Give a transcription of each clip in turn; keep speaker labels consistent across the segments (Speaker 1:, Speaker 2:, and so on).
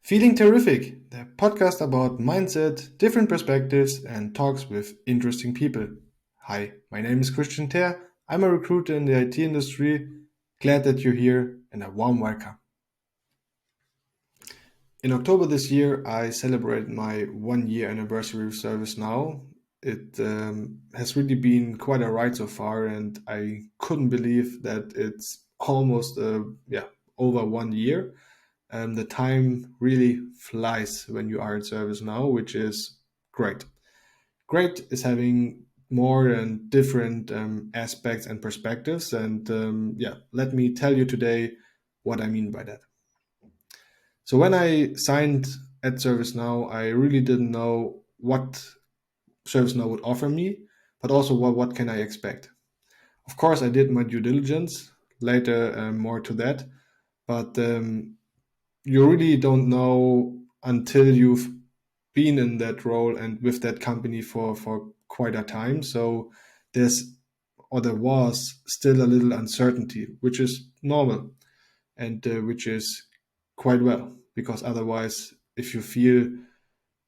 Speaker 1: Feeling Terrific, the podcast about mindset, different perspectives, and talks with interesting people. Hi, my name is Christian Ter. I'm a recruiter in the IT industry. Glad that you're here and a warm welcome. In October this year, I celebrated my 1 year anniversary with ServiceNow. It has really been quite a ride so far, and I couldn't believe that it's almost over 1 year. The time really flies when you are at ServiceNow, which is great. Great is having more and different aspects and perspectives. And let me tell you today what I mean by that. So when I signed at ServiceNow, I really didn't know what ServiceNow would offer me, but also what can I expect. Of course, I did my due diligence. Later, more to that. But you really don't know until you've been in that role and with that company for quite a time. So there was still a little uncertainty, which is normal and which is quite well, because otherwise, if you feel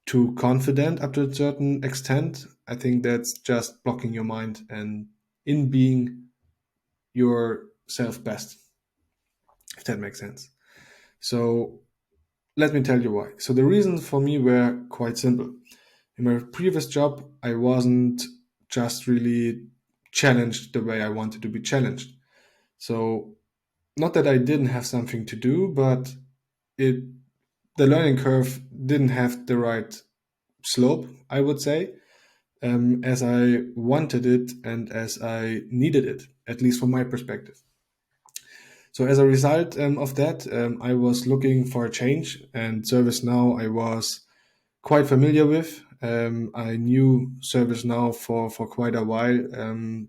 Speaker 1: too confident up to a certain extent, I think that's just blocking your mind and in being yourself best, if that makes sense. So let me tell you why. So the reasons for me were quite simple. In my previous job, I wasn't just really challenged the way I wanted to be challenged. So not that I didn't have something to do, but it the learning curve didn't have the right slope, I would say, as I wanted it and as I needed it, at least from my perspective. So as a result of that, I was looking for a change, and ServiceNow I was quite familiar with. I knew ServiceNow for quite a while. In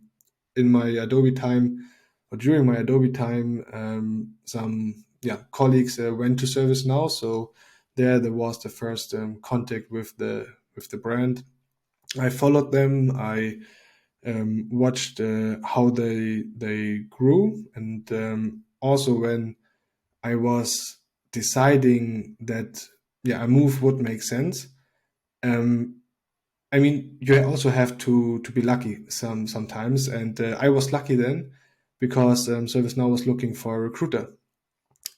Speaker 1: my Adobe time, or during my Adobe time, some colleagues went to ServiceNow, so there was the first contact with the brand. I followed them. I watched how they grew, and also when I was deciding that a move would make sense. Um, I mean, you also have to be lucky sometimes, and I was lucky then because ServiceNow was looking for a recruiter,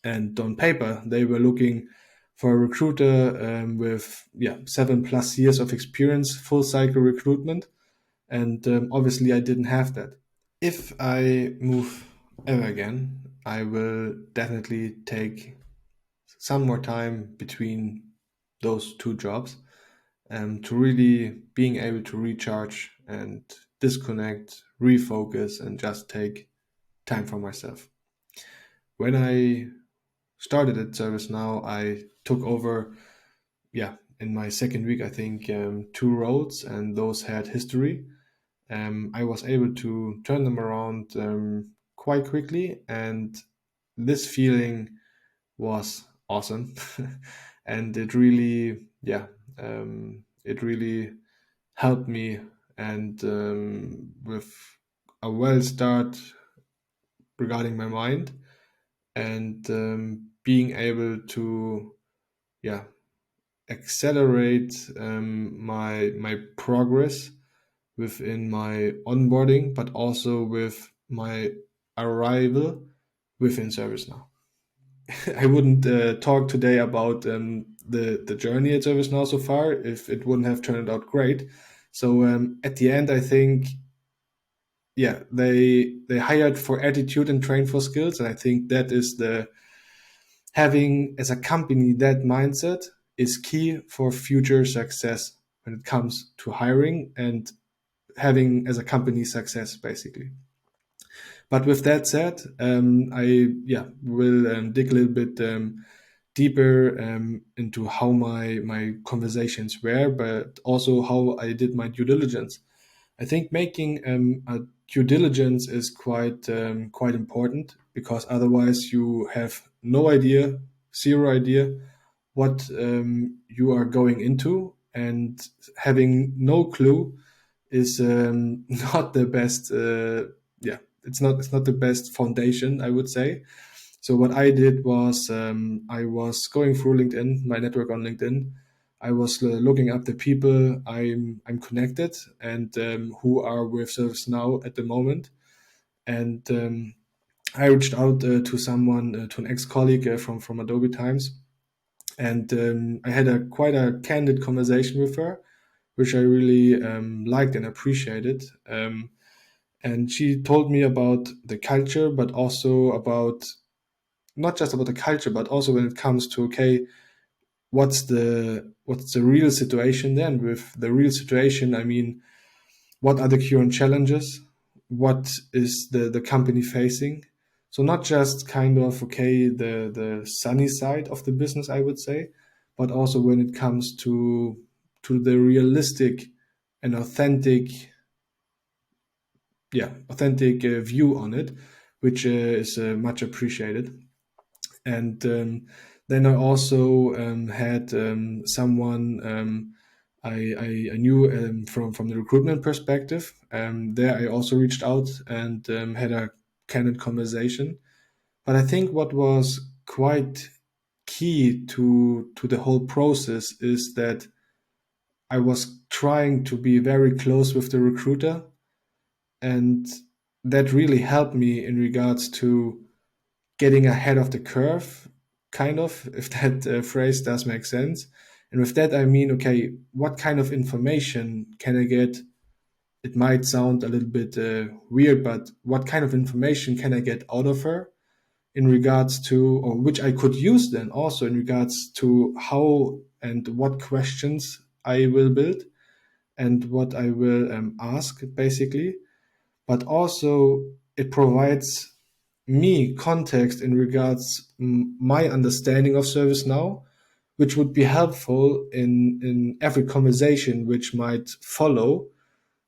Speaker 1: and on paper they were looking for a recruiter with 7+ years of experience, full cycle recruitment, and obviously I didn't have that. If I move ever again, I will definitely take some more time between those two jobs to really being able to recharge and disconnect, refocus, and just take time for myself. When I started at ServiceNow, I took over, in my second week, I think, two roles, and those had history. I was able to turn them around quite quickly, and this feeling was awesome. And it really helped me, and with a well start regarding my mind, and being able to yeah accelerate my progress within my onboarding, but also with my arrival within ServiceNow. I wouldn't talk today about the journey at ServiceNow so far if it wouldn't have turned out great. So at the end, I think they hired for attitude and trained for skills, and I think that is the having as a company that mindset is key for future success when it comes to hiring and having as a company success, basically. But with that said, I will dig a little bit deeper into how my conversations were, but also how I did my due diligence. I think making a due diligence is quite important, because otherwise you have no idea, zero idea what you are going into, and having no clue is not the best. It's not the best foundation, I would say. So what I did was I was going through LinkedIn, my network on LinkedIn. I was looking up the people I'm connected and who are with ServiceNow at the moment. And I reached out to someone, to an ex-colleague from Adobe Times, and I had a quite a candid conversation with her, which I really liked and appreciated. And she told me about the culture, but also about not just about the culture, but also when it comes to okay, what's the real situation then? With the real situation, I mean, what are the current challenges? What is the company facing? So not just kind of okay the sunny side of the business, I would say, but also when it comes to the realistic and authentic view on it, which is much appreciated. And then I also had someone I knew from the recruitment perspective. There I also reached out and had a candid conversation. But I think what was quite key to the whole process is that I was trying to be very close with the recruiter, and that really helped me in regards to getting ahead of the curve, kind of, if that phrase does make sense. And with that, I mean, okay, what kind of information can I get? It might sound a little bit weird, but what kind of information can I get out of her in regards to, or which I could use then also in regards to how and what questions I will build and what I will ask, basically. But also, it provides me context in regards my understanding of ServiceNow, which would be helpful in every conversation which might follow,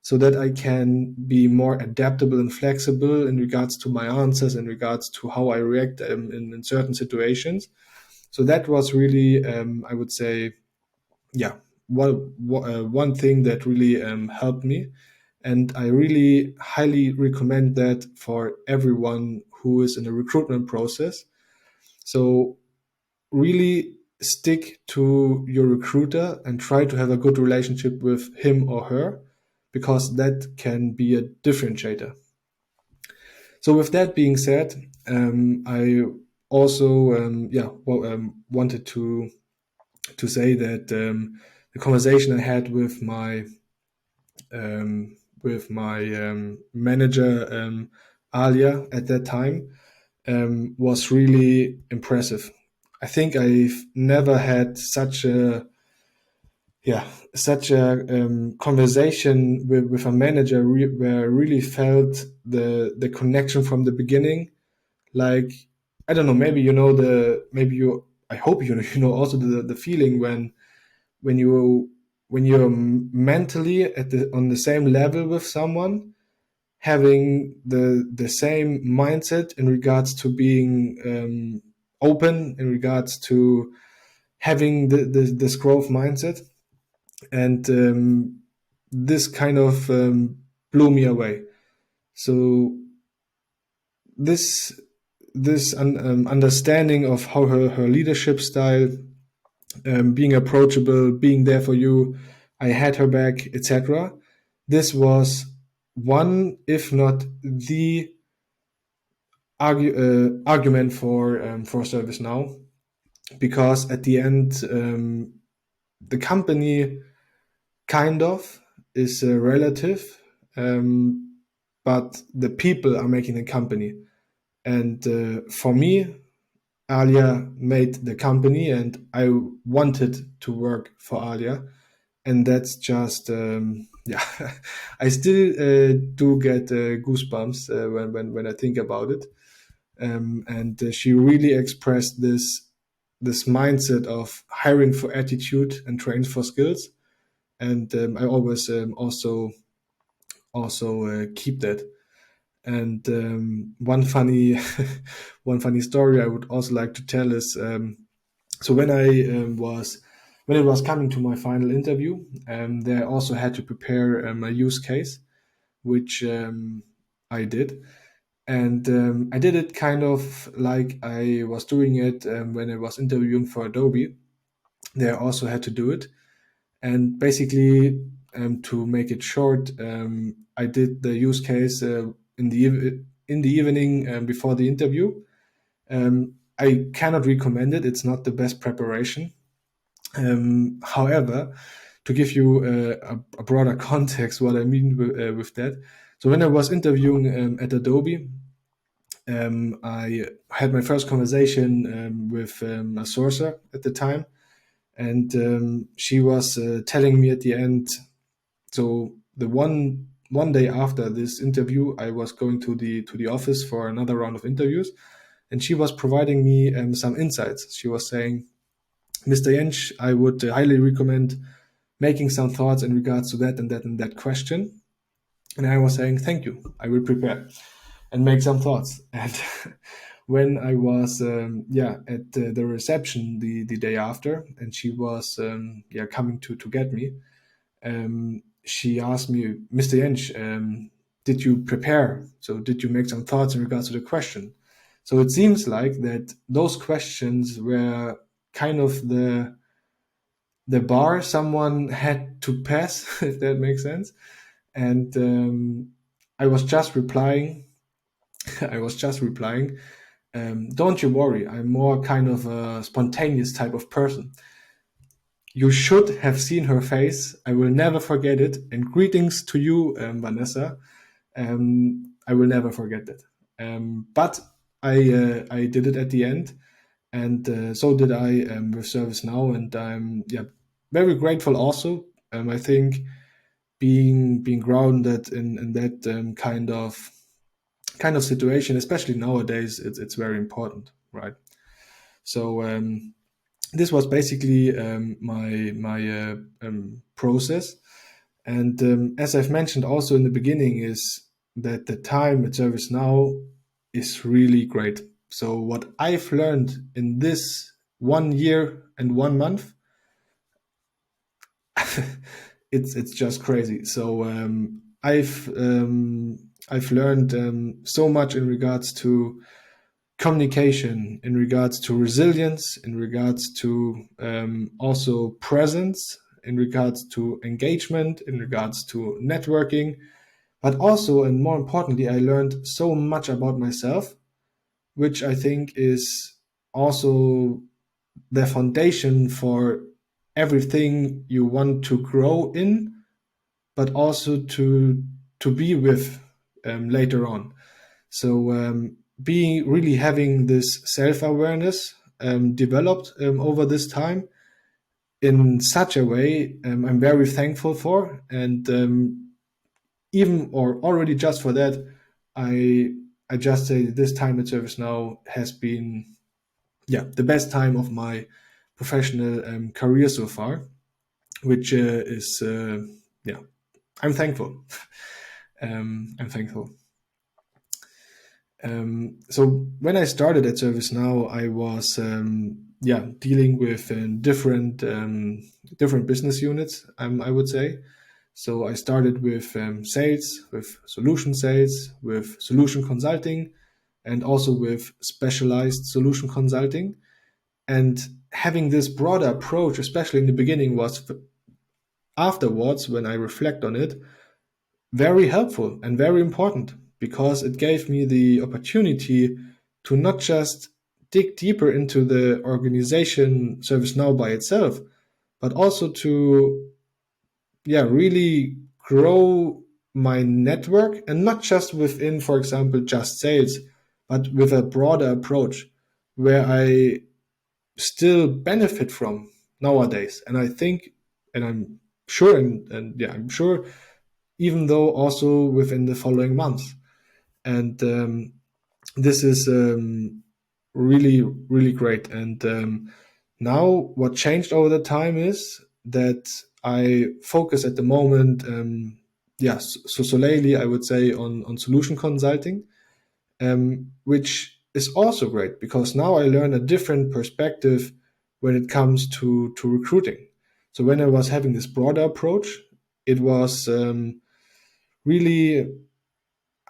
Speaker 1: so that I can be more adaptable and flexible in regards to my answers, in regards to how I react in certain situations. So that was really, I would say, yeah, one thing that really helped me. And I really highly recommend that for everyone who is in a recruitment process. So really stick to your recruiter and try to have a good relationship with him or her, because that can be a differentiator. So with that being said, I also wanted to say that the conversation I had with my manager Alia at that time was really impressive. I think I've never had such a conversation with a manager where I really felt the connection from the beginning. Like, I don't know, maybe you know the maybe you I hope you know also the feeling when you when you're mentally at the on the same level with someone, having the same mindset in regards to being open, in regards to having this growth mindset. And this kind of blew me away. So this understanding of how her leadership style, being approachable, being there for you, I had her back, etc. This was one, if not the argument for ServiceNow, because at the end, the company kind of is relative, um, but the people are making the company. And for me, Alia made the company, and I wanted to work for Alia, and that's just yeah. I still do get goosebumps when I think about it. And she really expressed this mindset of hiring for attitude and train for skills. And I always also keep that. And one funny one funny story I would also like to tell is, so when it was coming to my final interview, there I also had to prepare a use case, which I did. And I did it kind of like I was doing it when I was interviewing for Adobe. There I also had to do it. And basically, to make it short, I did the use case in the evening before the interview. I cannot recommend it. It's not the best preparation. However, to give you a broader context, what I mean with that. So when I was interviewing at Adobe, I had my first conversation with a sourcer at the time, and she was telling me at the end. So the one day after this interview, I was going to the office for another round of interviews, and she was providing me some insights. She was saying, "Mr. Jensch, I would highly recommend making some thoughts in regards to that and that and that question." And I was saying, "Thank you, I will prepare and make some thoughts." And when I was at the reception the day after, and she was coming to get me, she asked me, "Mr. Jensch, did you prepare? So did you make some thoughts in regards to the question?" So it seems like that those questions were kind of the bar someone had to pass, if that makes sense. And I was just replying, I was just replying, "Don't you worry, I'm more kind of a spontaneous type of person. You should have seen her face. I will never forget it. And greetings to you, Vanessa. I will never forget that." But I did it at the end, and so did I with ServiceNow, and I'm very grateful also. I think being grounded in that kind of situation, especially nowadays, it's very important, right? So this was basically my process. And as I've mentioned also in the beginning, is that the time at ServiceNow is really great. So what I've learned in this 1 year and 1 month, it's just crazy. So I've learned so much in regards to communication, in regards to resilience, in regards to also presence, in regards to engagement, in regards to networking, but also, and more importantly, I learned so much about myself, which I think is also the foundation for everything you want to grow in, but also to be with later on. So being really having this self-awareness developed over this time in such a way, I'm very thankful for. And even or already just for that, I I just say this time at ServiceNow has been the best time of my professional career so far, which is yeah I'm thankful. I'm thankful. So when I started at ServiceNow, I was dealing with different business units. I would say. So I started with sales, with solution consulting, and also with specialized solution consulting. And having this broader approach, especially in the beginning, was afterwards, when I reflect on it, very helpful and very important, because it gave me the opportunity to not just dig deeper into the organization ServiceNow by itself, but also to really grow my network, and not just within, for example, just sales, but with a broader approach where I still benefit from nowadays. And I think, and I'm sure, I'm sure, even though also within the following months. And this is really, really great. And now what changed over the time is that I focus at the moment, so solely, I would say, on solution consulting, which is also great, because now I learn a different perspective when it comes to recruiting. So when I was having this broader approach, it was really,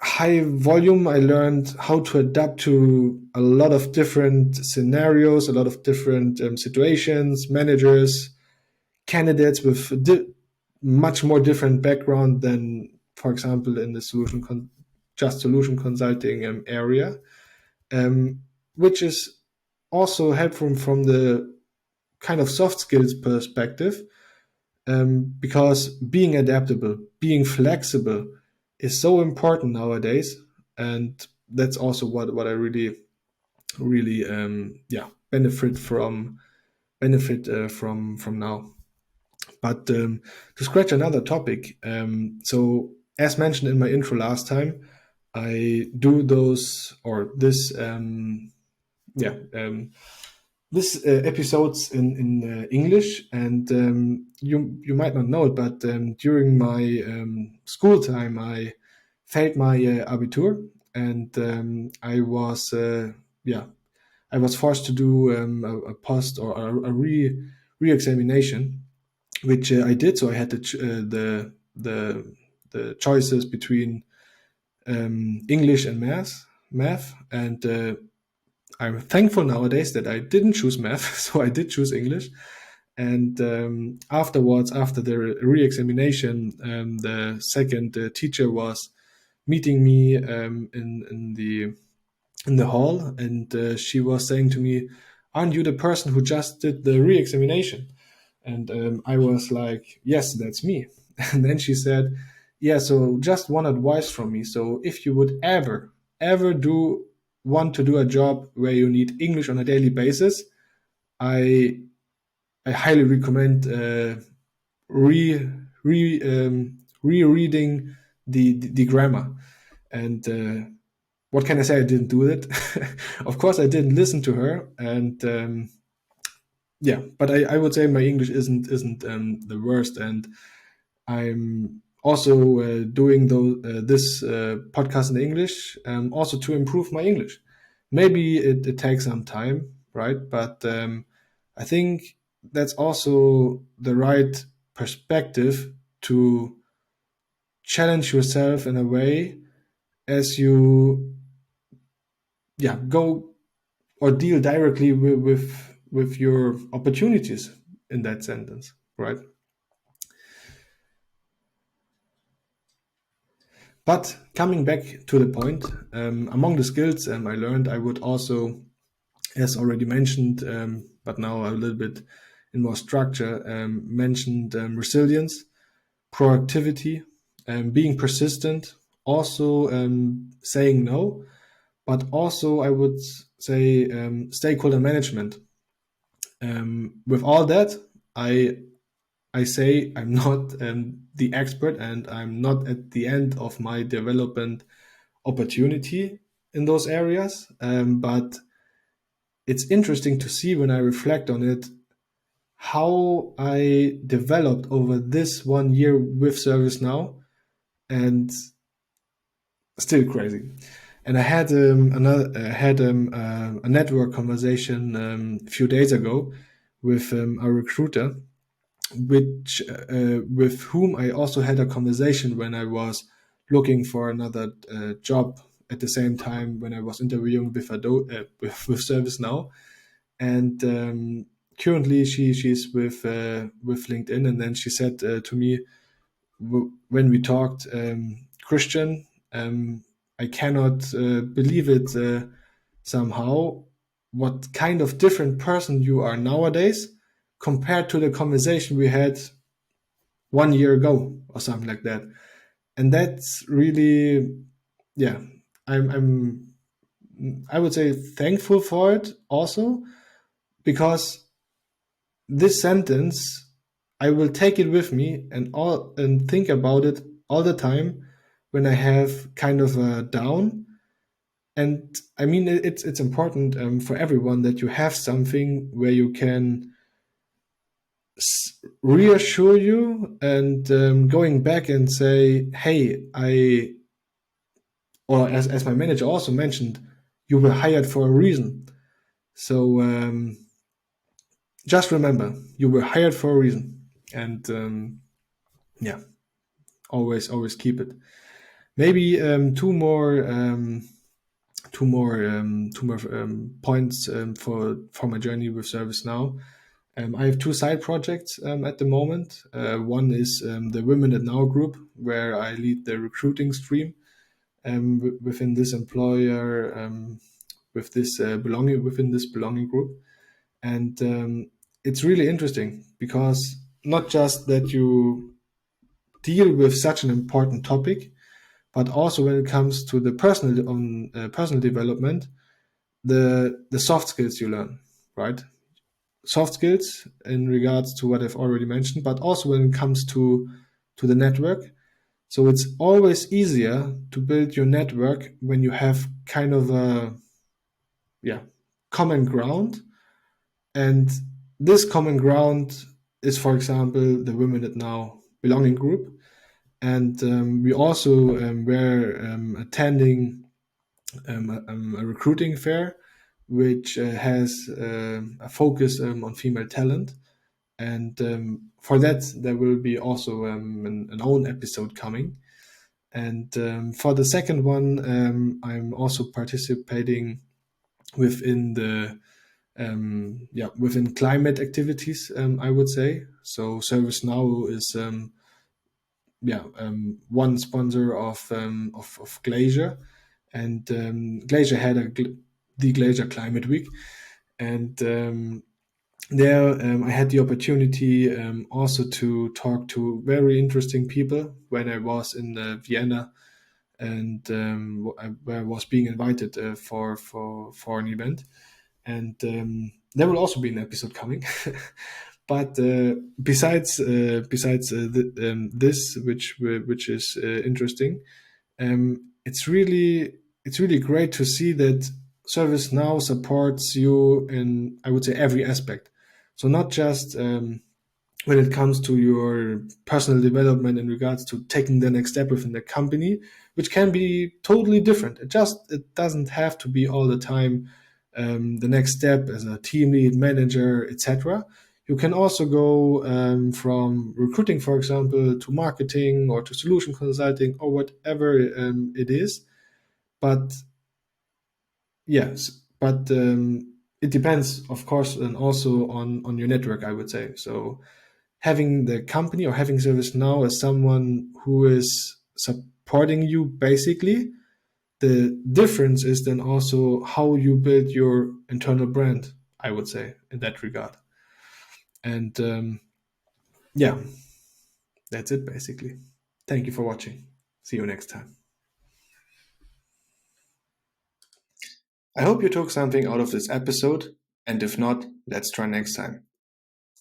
Speaker 1: high volume, I learned how to adapt to a lot of different scenarios, a lot of different situations, managers, candidates with much more different background than, for example, in the just solution consulting area, um, which is also helpful from the kind of soft skills perspective, because being adaptable, being flexible is so important nowadays. And that's also what I really benefit from now. But to scratch another topic, so as mentioned in my intro last time, I do those or this yeah this episodes in English, and you might not know it, but during my school time, I failed my Abitur, and yeah I was forced to do a post or a re-examination, which I did. So I had the choices between English and math, and I'm thankful nowadays that I didn't choose math, so I did choose English. And afterwards, after the re-examination, the second teacher was meeting me in the hall, and she was saying to me, "Aren't you the person who just did the re-examination?" And I was like, "Yes, that's me." And then she said, "Yeah, so just one advice from me. So if you would ever do want to do a job where you need English on a daily basis, I I highly recommend re rereading the grammar." And what can I say? I didn't do it. Of course, I didn't listen to her, and yeah. But I would say my English isn't the worst, and I'm also doing this podcast in English, also to improve my English. Maybe it takes some time, right? But I think that's also the right perspective to challenge yourself in a way as you, yeah, go or deal directly with your opportunities in that sentence, right? But coming back to the point, among the skills I learned, I would also, as already mentioned, but now a little bit in more structure, mentioned resilience, proactivity, being persistent, also saying no, but also I would say stakeholder management. With all that, I I say I'm not the expert, and I'm not at the end of my development opportunity in those areas. But it's interesting to see when I reflect on it how I developed over this 1 year with ServiceNow, and still crazy. And I had a network conversation a few days ago with a recruiter, which with whom I also had a conversation when I was looking for another job at the same time when I was interviewing with ServiceNow. And currently she's with LinkedIn, and then she said to me when we talked, Christian, I cannot believe it somehow, what kind of different person you are nowadays compared to the conversation we had 1 year ago or something like that. And that's really, yeah, I'm I would say thankful for it also, because this sentence, I will take it with me and think about it all the time when I have kind of a down. And I mean, it's important for everyone that you have something where you can reassure you, and going back and say, "Hey, or as my manager also mentioned, you were hired for a reason. So just remember, you were hired for a reason." And yeah, always keep it. Maybe two more points for my journey with ServiceNow. I have two side projects at the moment. One is the Women at Now group, where I lead the recruiting stream within this employer, with this belonging within this belonging group, and it's really interesting because not just that you deal with such an important topic, but also when it comes to the personal development, the soft skills you learn, right? Soft skills in regards to what I've already mentioned, but also when it comes to the network. So it's always easier to build your network when you have kind of a, yeah, common ground. And this common ground is, for example, the Women at Now belonging group. And we also were attending a recruiting fair, which has a focus on female talent. And for that, there will be also an own episode coming. And for the second one, I'm also participating within the within climate activities. I would say so. ServiceNow is one sponsor of Glacier, and Glacier had the Glacier Climate Week, and there I had the opportunity also to talk to very interesting people when I was in Vienna, and where I was being invited for an event, and there will also be an episode coming. But this, which is interesting, it's really great to see that ServiceNow supports you in, I would say, every aspect. So not just when it comes to your personal development in regards to taking the next step within the company, which can be totally different. It doesn't have to be all the time the next step as a team lead, manager, etc. You can also go from recruiting, for example, to marketing or to solution consulting or whatever it is. But yes, but it depends, of course, and also on your network, I would say. So having the company or having ServiceNow as someone who is supporting you basically, the difference is then also how you build your internal brand, I would say, in that regard. And yeah, that's it basically. Thank you for watching. See you next time. I hope you took something out of this episode, and if not, let's try next time.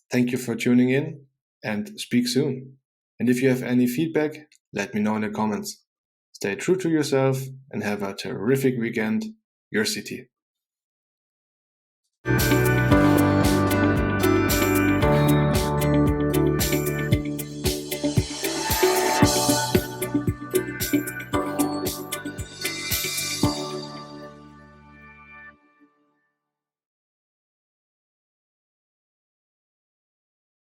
Speaker 1: Thank you for tuning in, and speak soon. And if you have any feedback, let me know in the comments. Stay true to yourself and have a terrific weekend. Your city.